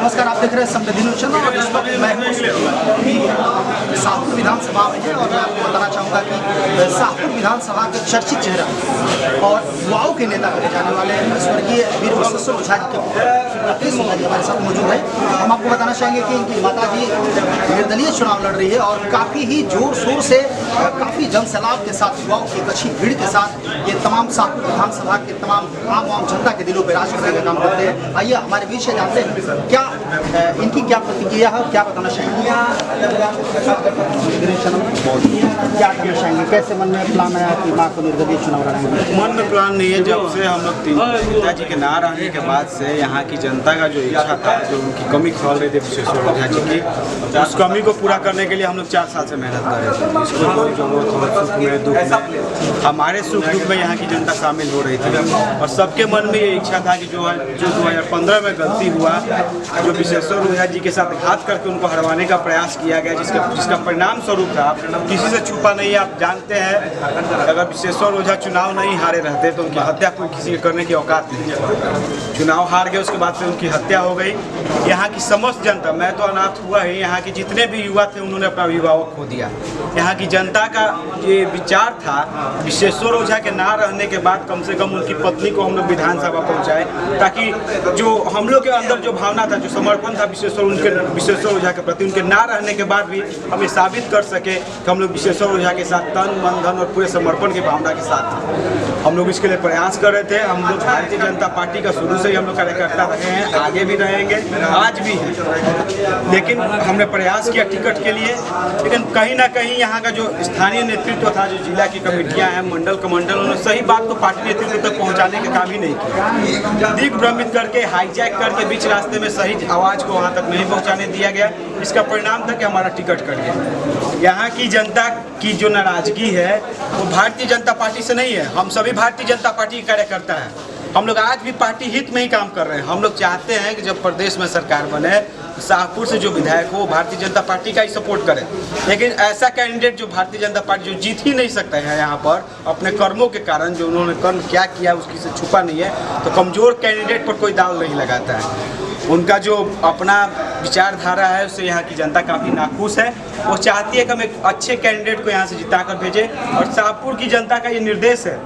नमस्कार, आप देख रहे हैं समृद्धि न्यूज़ चैनल और इस वक्त मैं शाहपुर विधानसभा में है और मैं आपको बताना चाहूँगा कि शाहपुर विधानसभा के चर्चित चेहरा और युवाओं के नेता बने जाने वाले स्वर्गीय वीर विश्वेश्वर ओझा जी के राकेश ओझा जी हमारे साथ मौजूद है। हम आपको बताना चाहेंगे कि इनकी माता जी निर्दलीय चुनाव लड़ रही है और काफ़ी ही जोर शोर से काफ़ी जनसैलाब के साथ युवाओं की एक अच्छी भीड़ के साथ ये तमाम शाहपुर विधानसभा के तमाम आम जनता के दिलों पर राज करने का काम करते हैं। आइए हमारे बीच से जानते हैं क्या इनकी क्या प्रतिक्रिया है, क्या बताना चाहेंगे, क्या कहना चाहेंगे, कैसे मन में प्लान आया कि माँ को निर्दलीय चुनाव लड़ाएंगे? मन में प्लान नहीं है। जब से हम लोग पिताजी के ना रहने के बाद से यहाँ की जनता का जो इच्छा था, जो उनकी कमी खोल रहे थे विश्वेश्वर ओझा जी की, उस कमी को पूरा करने के लिए हम लोग 4 साल से मेहनत कर रहे थे। इसको सुख में दुख में हमारे सुख दुख में यहाँ की जनता शामिल हो रही थी और सबके मन में ये इच्छा था कि जो 2015 में गलती हुआ, जो विश्वेश्वर ओझा जी के साथ घात करके उनको हरवाने का प्रयास किया गया, जिसका परिणाम स्वरूप था किसी से छुपा नहीं है। आप जानते हैं अगर विश्वेश्वर ओझा चुनाव नहीं हारे रहते तो उनकी हत्या कोई किसी के करने की औकात नहीं। चुनाव हार गए, उसके बाद से उनकी हत्या हो गई। यहाँ की समस्त जनता, मैं तो अनाथ हुआ ही, यहाँ के जितने भी युवा थे उन्होंने अपना अभिभावक खो दिया। यहाँ की जनता का ये विचार था विश्वेश्वर ओझा के ना रहने के बाद कम से कम उनकी पत्नी को हम लोग विधानसभा पहुँचाए, ताकि जो हम लोग के अंदर जो भावना था, जो समर्पण था विश्वेश्वर ओझा के प्रति, उनके ना रहने के बाद भी हम ये साबित कर सके कि हम लोग विश्वेश्वर ओझा के साथ तन मन धन और पूरे समर्पण की भावना के साथ थे। हम लोग इसके लिए प्रयास कर रहे थे। हम लोग भारतीय जनता पार्टी का शुरू से ही हम लोग कार्यकर्ता रहे हैं, आगे भी रहेंगे, आज भी हैं। लेकिन हमने प्रयास किया टिकट के लिए, लेकिन कहीं ना कहीं यहाँ का जो स्थानीय नेतृत्व था, जो जिला की कमेटियाँ हैं, मंडल कमंडल, उन्होंने सही बात को पार्टी नेतृत्व तक पहुँचाने का काम ही नहीं किया। दिग्भ्रमित करके, हाईजैक करके बीच रास्ते में सही आवाज़ को वहाँ तक नहीं पहुँचाने दिया गया। इसका परिणाम था कि हमारा टिकट कट गया। यहाँ की जनता की जो नाराजगी है वो भारतीय जनता पार्टी से नहीं है। हम सभी भारतीय जनता पार्टी के कार्यकर्ता हैं। हम लोग आज भी पार्टी हित में ही काम कर रहे हैं। हम लोग चाहते हैं कि जब प्रदेश में सरकार बने, शाहपुर से जो विधायक हो वो भारतीय जनता पार्टी का ही सपोर्ट करें। लेकिन ऐसा कैंडिडेट जो भारतीय जनता पार्टी जो जीत ही नहीं सकता है यहाँ पर अपने कर्मों के कारण, जो उन्होंने कर्म क्या किया उसकी से छुपा नहीं है, तो कमज़ोर कैंडिडेट पर कोई दाव नहीं लगाता है। उनका जो अपना विचारधारा है उससे यहाँ की जनता काफ़ी नाखुश है। वो चाहती है कि हम एक अच्छे कैंडिडेट को यहाँ से जिता कर भेजें और शाहपुर की जनता का ये निर्देश है,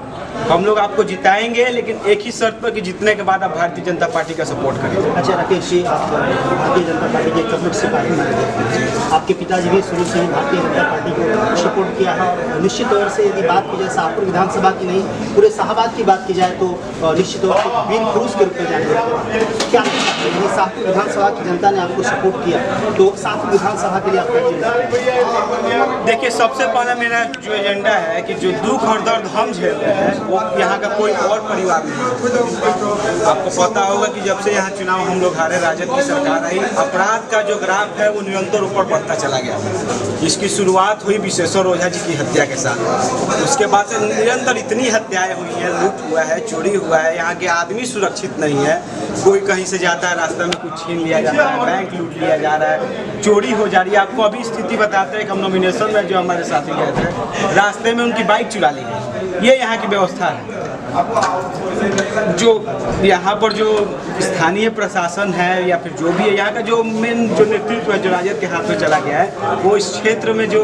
हम लोग आपको जिताएंगे, लेकिन एक ही शर्त पर कि जीतने के बाद आप भारतीय जनता पार्टी का सपोर्ट करेंगे। अच्छा राकेश जी, आप भारतीय जनता पार्टी के कमिट सिपाही माने जाते हैं। आपके पिताजी भी शुरू से ही भारतीय जनता पार्टी को सपोर्ट किया है। निश्चित तौर से यदि बात की जाए शाहपुर विधानसभा की नहीं, पूरे शाहबाद की बात की जाए तो निश्चित तौर से वीर पुरुष के रूप में जाने जाते हैं। क्या शाहपुर विधानसभा की जनता ने आपको सपोर्ट किया तो शाहपुर विधानसभा के लिए आपका देखिए, सबसे पहले मेरा जो एजेंडा है कि जो दुख और दर्द हम झेल रहे हैं वो यहाँ का कोई और परिवार नहीं है। आपको पता होगा कि जब से यहाँ चुनाव हम लोग हारे, राजद की सरकार आई, अपराध का जो ग्राफ है वो निरंतर ऊपर बढ़ता चला गया। इसकी शुरुआत हुई विश्वेश्वर ओझा जी की हत्या के साथ। उसके बाद से निरंतर इतनी हत्याएं हुई हैं, लूट हुआ है, चोरी हुआ है, यहाँ के आदमी सुरक्षित नहीं है। कोई कहीं से जाता है, रास्ते में कुछ छीन लिया जाता है, बैंक लूट लिया जा रहा है, चोरी हो जा रही है। आपको अभी स्थिति बताते हैं कि हम नॉमिनेशन में जो हमारे साथी गए थे, रास्ते में उनकी बाइक चुरा ली गई। ये यहाँ की व्यवस्था है। जो यहाँ पर जो स्थानीय प्रशासन है या फिर जो भी है, यहाँ का जो मेन जो नेतृत्व है, जो राजद के हाथ में चला गया है, वो इस क्षेत्र में जो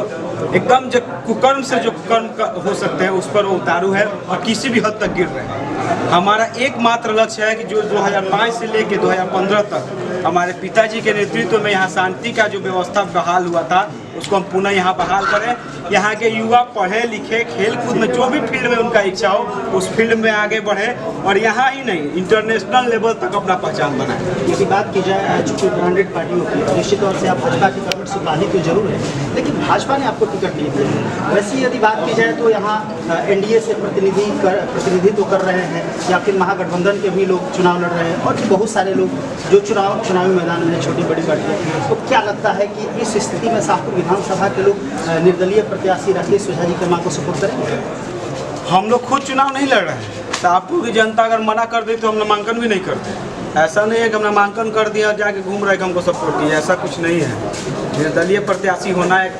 एकदम जो कुकर्म से जो कर्म हो सकते हैं उस पर वो उतारू है और किसी भी हद तक गिर रहे हैं। हमारा एकमात्र लक्ष्य है कि जो 2005 से लेकर 2015 तक हमारे पिताजी के नेतृत्व में यहाँ शांति का जो व्यवस्था बहाल हुआ था उसको हम पुनः यहाँ बहाल करें। यहाँ के युवा पढ़े लिखे, खेल कूद में जो भी फील्ड में उनका इच्छा हो उस फील्ड में आगे बढ़े और यहाँ ही नहीं इंटरनेशनल लेवल तक अपना पहचान बनाए। यदि बात की जाए चूँकि ब्रांडेड पार्टियों की, निश्चित तौर से आप भाजपा की कमिट सिपाही तो जरूर है, लेकिन भाजपा ने आपको टिकट नहीं दिया। वैसे यदि बात की जाए तो यहाँ एनडीए से प्रतिनिधित्व कर रहे हैं या फिर महागठबंधन के भी लोग चुनाव लड़ रहे हैं और बहुत सारे लोग जो चुनावी मैदान में छोटी बड़ी पार्टियाँ। तो क्या लगता है कि इस स्थिति में शाहपुर विधानसभा के लोग निर्दलीय प्रत्याशी राकेश ओझा जी के मां को सपोर्ट करेंगे? हम लोग खुद चुनाव नहीं लड़ रहे हैं। शाहपुर की जनता अगर मना कर दे तो हम नामांकन भी नहीं करते। ऐसा नहीं है कि हम नामांकन कर दिया जाके घूम रहे कि हमको सपोर्ट किया, ऐसा कुछ नहीं है। निर्दलीय प्रत्याशी होना एक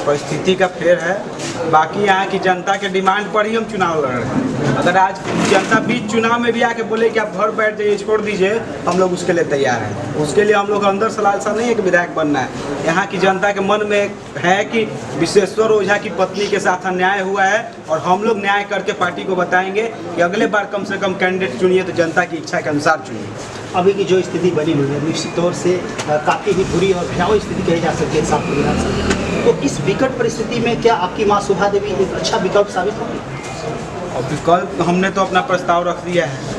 परिस्थिति का फेर है। बाकी यहाँ की जनता के डिमांड पर ही हम चुनाव लड़ रहे हैं। अगर आज जनता बीच चुनाव में भी आके बोले कि आप घर बैठ जाइए, छोड़ दीजिए, हम लोग उसके लिए तैयार हैं। उसके लिए हम लोग अंदर से लालसा नहीं है कि विधायक बनना है। यहाँ की जनता के मन में है कि विश्वेश्वर ओझा की पत्नी के साथ अन्याय हुआ है और हम लोग न्याय करके पार्टी को बताएंगे कि अगले बार कम से कम कैंडिडेट चुनिए तो जनता की इच्छा के अनुसार चुनिए। अभी की जो स्थिति बनी हुई है निश्चित तौर से काफ़ी ही बुरी और भयावह स्थिति कही जा सकती है शाहपुर विधानसभा। तो इस विकट परिस्थिति में क्या आपकी माँ शोभा देवी एक अच्छा विकल्प साबित होगी? और विकल्प हमने तो अपना प्रस्ताव रख दिया है।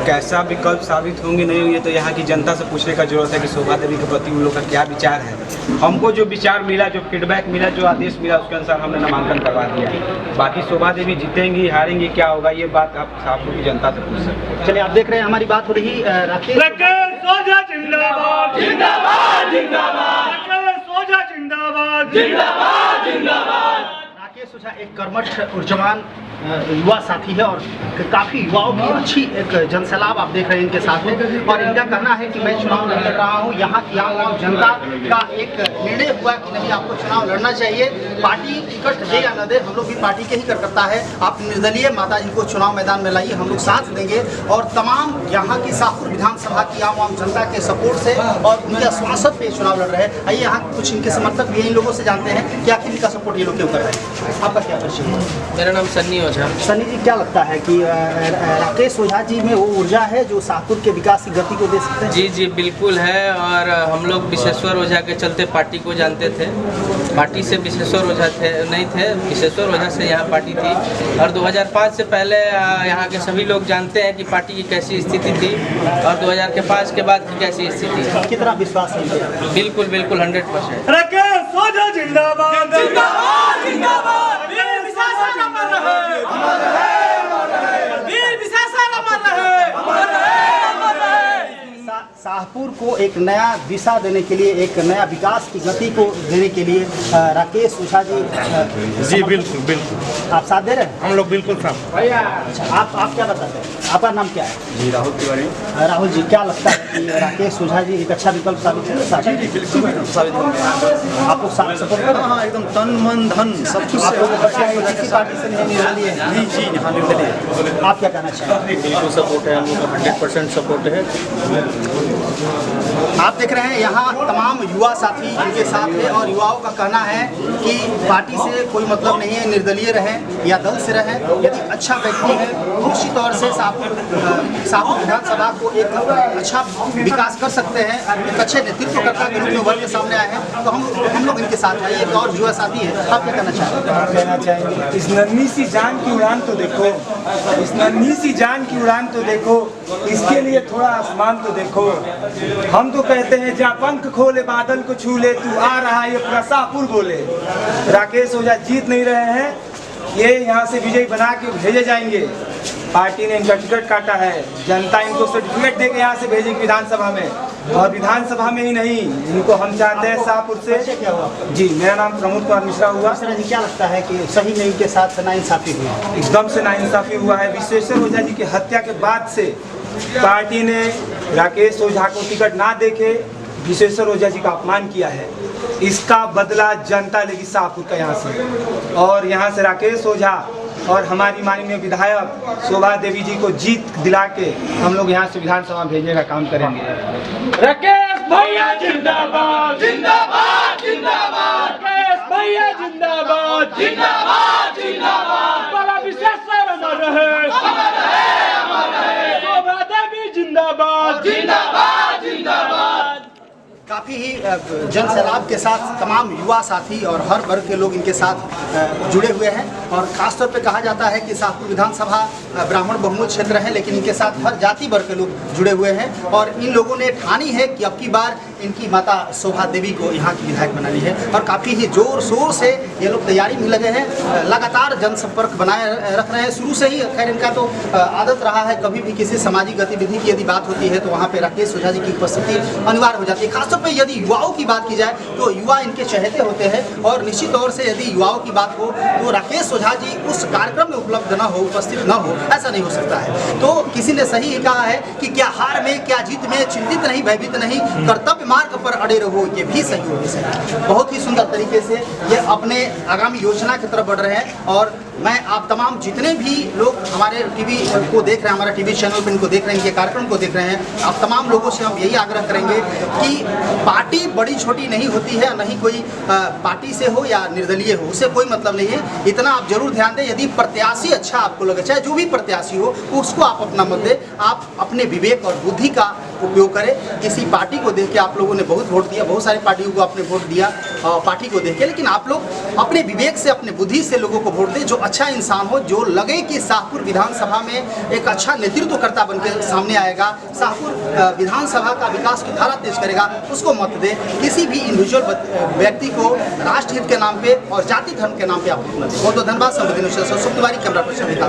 कैसा विकल्प साबित होंगे नहीं होंगे तो यहाँ की जनता से पूछने का जरूरत है कि शोभा देवी के प्रति उन लोग का क्या विचार है। हमको जो विचार मिला, जो फीडबैक मिला, जो आदेश मिला, उसके अनुसार हमने नामांकन करवा दिया है। बाकी शोभा देवी जीतेंगी हारेंगी क्या होगा ये बात आप शाहपुर की जनता से पूछ सकते हैं। चलिए, आप देख रहे हैं हमारी बात हो रही राकेश ओझा जिंदाबाद जिंदाबाद जिंदाबाद, राकेश ओझा जिंदाबाद जिंदाबाद जिंदाबाद। राकेश ओझा एक कर्मठ ऊर्जवान युवा साथी है और काफ़ी युवाओं की अच्छी एक जनसैलाब आप देख रहे हैं इनके साथ में। और इनका कहना है कि मैं चुनाव नहीं लड़ रहा हूँ, यहाँ की आम जनता का एक निर्णय हुआ कि नहीं आपको चुनाव लड़ना चाहिए। पार्टी टिकट दे या न दे, हम लोग भी पार्टी के ही कार्यकर्ता है। आप निर्दलीय माता जी को चुनाव मैदान में लाइए, हम लोग साथ देंगे। और तमाम यहाँ की शाहपुर विधानसभा की आम जनता के सपोर्ट से और उनके आश्वासन पे चुनाव लड़ रहे हैं। आइए यहाँ कुछ इनके समर्थक भी इन लोगों से जानते हैं कि आखिर इनका सपोर्ट ये लोग क्यों कर रहे हैं। आपका क्या परिचय है? मेरा नाम सन्नी ओझा। सनी जी, क्या लगता है कि राकेश ओझा जी में वो ऊर्जा है जो शाहपुर के विकास की गति को दे सकते हैं? जी बिल्कुल है। और हम लोग विश्वेश्वर ओझा के चलते पार्टी को जानते थे। पार्टी से विश्वेश्वर ओझा नहीं थे, विश्वेश्वर ओझा से यहाँ पार्टी थी। और 2005 से पहले यहाँ के सभी लोग जानते हैं कि पार्टी की कैसी स्थिति थी और 2005 के बाद की कैसी स्थिति है। कितना विश्वास है? बिल्कुल बिल्कुल 100%। राकेश ओझा जिंदाबाद जिंदाबाद जिंदाबाद, वीर विशासन अमर रहे, अमर रहे, अमर रहे, वीर विशासन अमर रहे, अमर रहे, अमर रहे। शाहपुर को एक नया दिशा देने के लिए, एक नया विकास की गति को देने के लिए राकेश ओझा जी बिल्कुल बिल्कुल आप साथ दे रहे हैं? हम लोग बिल्कुल साथ। अच्छा, आप क्या बताते हैं? आपका नाम क्या है? जी राहुल तिवारी। राहुल जी, क्या लगता है कि राकेश ओझा जी एक अच्छा विकल्प साबित होंगे? साबित होंगे। आप लोग सपोर्ट कर रहे हैं? हाँ, एकदम तन मन धन सब कुछ आप लोगों को किसी पार्टी से नहीं निर्दलीय है? नहीं जी, यहाँ निर्दलीय। आप क्या कहना चाहेंगे? बिल्कुल सपोर्ट है, हम लोग का 100% सपोर्ट है। आप देख रहे हैं यहाँ तमाम युवा साथी इनके साथ है और युवाओं का कहना है कि पार्टी से कोई मतलब नहीं है, निर्दलीय रहें या दल से रहें। यदि अच्छा व्यक्ति है निश्चित तौर से शाहपुर विधानसभा को एक अच्छा विकास कर सकते हैं। एक अच्छे नेतृत्वकर्ता के रूप में उभर के सामने आए हैं तो हम लोग इनके साथ हैं। एक और युवा साथी है, आप क्या कहना चाहेंगे? हम कहना चाहेंगे इस नन्ही सी जान की उड़ान तो देखो, इस नन्ही सी जान की उड़ान तो देखो, इसके लिए थोड़ा आसमान तो देखो। हम तो कहते हैं जहाँ पंख खोले बादल को छू ले, तू आ रहा ये पूरा शाहपुर बोले। राकेश ओझा जीत नहीं रहे हैं, ये यहाँ से विजयी बना के भेजे जाएंगे। पार्टी ने इनका टिकट काटा है, जनता इनको सर्टिफिकेट दे के यहाँ से भेजेगी विधानसभा में। और विधानसभा में ही नहीं, इनको हम चाहते हैं शाहपुर से। जी, मेरा नाम प्रमोद कुमार मिश्रा हुआ। जी, क्या लगता है कि सही में इनके साथ नाइंसाफी हुई? एकदम से नाइंसाफी हुआ है। विश्वेश्वर ओझा जी की हत्या के बाद से पार्टी ने राकेश ओझा को टिकट ना देके विश्वेश्वर ओझा जी का अपमान किया है। इसका बदला जनता लेगी शाहपुर का यहाँ से। और यहाँ से राकेश ओझा और हमारी माननीय विधायक शोभा देवी जी को जीत दिला के हम लोग यहाँ से विधानसभा भेजने का काम करेंगे। राकेश भैया जिंदाबाद जिंदाबाद जिंदाबाद, राकेश भैया जिंदाबाद जिंदाबाद जिंदाबाद, बाबा विश्वेश्वर अमर रहे, अमर रहे, अमर रहे, शोभा देवी जिंदाबाद जिंदाबाद जिंदाबाद। काफ़ी ही जनसैलाब के साथ तमाम युवा साथी और हर वर्ग के लोग इनके साथ जुड़े हुए हैं। और ख़ासतौर पे कहा जाता है कि शाहपुर विधानसभा ब्राह्मण बहुमत क्षेत्र है, लेकिन इनके साथ हर जाति वर्ग के लोग जुड़े हुए हैं। और इन लोगों ने ठानी है कि अब की बार इनकी माता शोभा देवी को यहाँ की विधायक बनानी है। और काफ़ी ही जोर शोर से ये लोग तैयारी में लगे हैं, लगातार जनसंपर्क बनाए रख रहे हैं। शुरू से ही खैर इनका तो आदत रहा है, कभी भी किसी सामाजिक गतिविधि की यदि बात होती है तो वहाँ पर राकेश ओझा जी की उपस्थिति अनिवार्य हो जाती है। खासतौर पर यदि युवाओं की बात की जाए तो युवा इनके चहेते होते हैं। और निश्चित तौर से यदि युवाओं की बात हो तो राकेश ओझा जी उस कार्यक्रम में उपलब्ध न हो, उपस्थित न हो, ऐसा नहीं हो सकता है। तो किसी ने सही ही कहा है कि क्या हार में क्या जीत में चिंतित नहीं, भयभीत नहीं, कर्तव्य मार्ग पर अड़े रहो, ये भी सही होगी। सही बहुत ही सुंदर तरीके से ये अपने आगामी योजना की तरफ बढ़ रहे हैं। और मैं आप तमाम जितने भी लोग हमारे टीवी को देख रहे हैं, हमारा टीवी चैनल पर इनको देख रहे हैं, इनके कार्यक्रम को देख रहे हैं, आप तमाम लोगों से हम यही आग्रह करेंगे कि पार्टी बड़ी छोटी नहीं होती है, नहीं कोई पार्टी से हो या निर्दलीय हो, उससे कोई मतलब नहीं है। इतना आप जरूर ध्यान दें, यदि प्रत्याशी अच्छा आपको लगे, चाहे जो भी प्रत्याशी हो, उसको आप अपना मत दें। आप अपने विवेक और बुद्धि का उपयोग करें। किसी पार्टी को देख के आप लोगों ने बहुत वोट दिया, बहुत सारी पार्टियों को आपने वोट दिया पार्टी को देख के, लेकिन आप लोग अपने विवेक से, अपने बुद्धि से लोगों को वोट दें। जो अच्छा इंसान हो, जो लगे कि शाहपुर विधानसभा में एक अच्छा नेतृत्वकर्ता बनकर सामने आएगा, शाहपुर विधानसभा का विकास की धारा तेज करेगा, उसको मत दे। किसी भी इंडिविजुअल व्यक्ति को राष्ट्रहित के नाम पे और जाति धर्म के नाम पे आप मत दें। बहुत बहुत धन्यवाद। संवेदनशील सुख तिवारी, कैमरा पर्सन।